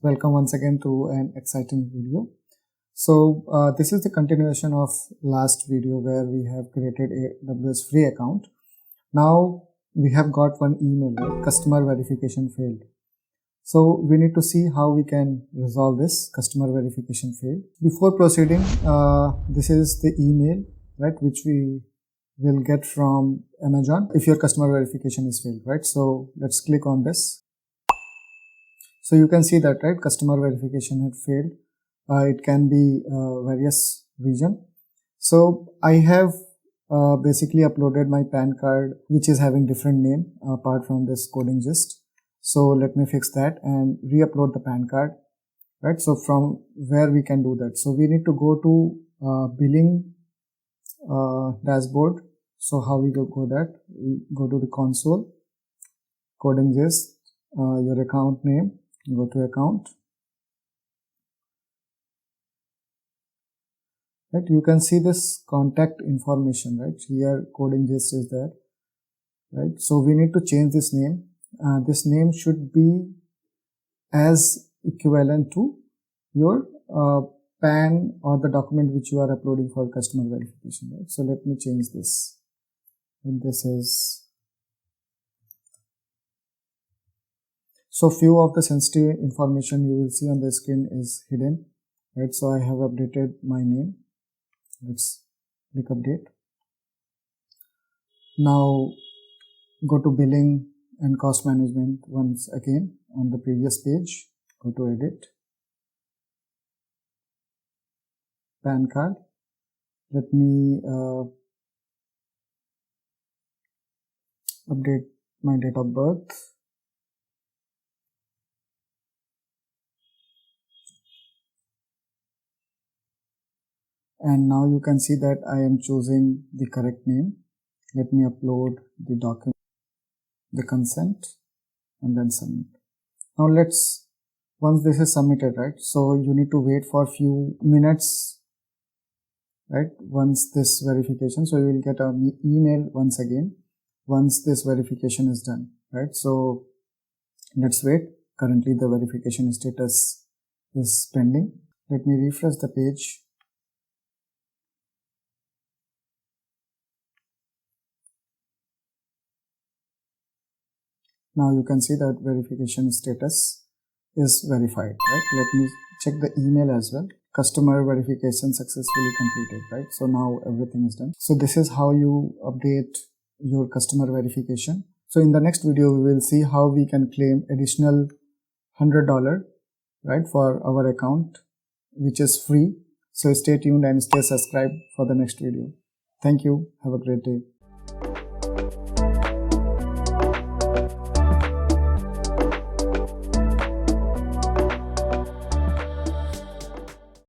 Welcome once again to an exciting video. This is the continuation of last video where we have created a AWS free account. Now we have got one email, right? Customer verification failed. So we need to see how we can resolve this customer verification failed. Before proceeding, this is the email, right, which we will get from Amazon if your customer verification is failed, right? So let's click on this. So you can see that, right, customer verification had failed. It can be various reason. So I have basically uploaded my PAN card, which is having different name apart from this coding gist. So let me fix that and re-upload the PAN card, right? So from where we can do that? So we need to go to billing dashboard. So how we go that? We go to the console, coding gist, your account name, go to account. Right, you can see this contact information, right? Here coding gist is there, right? So we need to change this name. This name should be as equivalent to your PAN or the document which you are uploading for customer verification, right? So let me change this. And this is, so few of the sensitive information you will see on the screen is hidden, right? So I have updated my name. Let's click update. Now go to billing and cost management once again on the previous page. Go to edit, PAN card. Let me update my date of birth. And now you can see that I am choosing the correct name. Let me upload the document, the consent, and then submit. Now once this is submitted, right, so you need to wait for a few minutes, right, once this verification, so you will get an email once again, once this verification is done, right? So let's wait. Currently the verification status is pending. Let me refresh the page. Now you can see that verification status is verified, right? Let me check the email as well. Customer verification successfully completed, right? So now everything is done. So this is how you update your customer verification. So in the next video, we will see how we can claim additional $100, right, for our account, which is free. So stay tuned and stay subscribed for the next video. Thank you. Have a great day.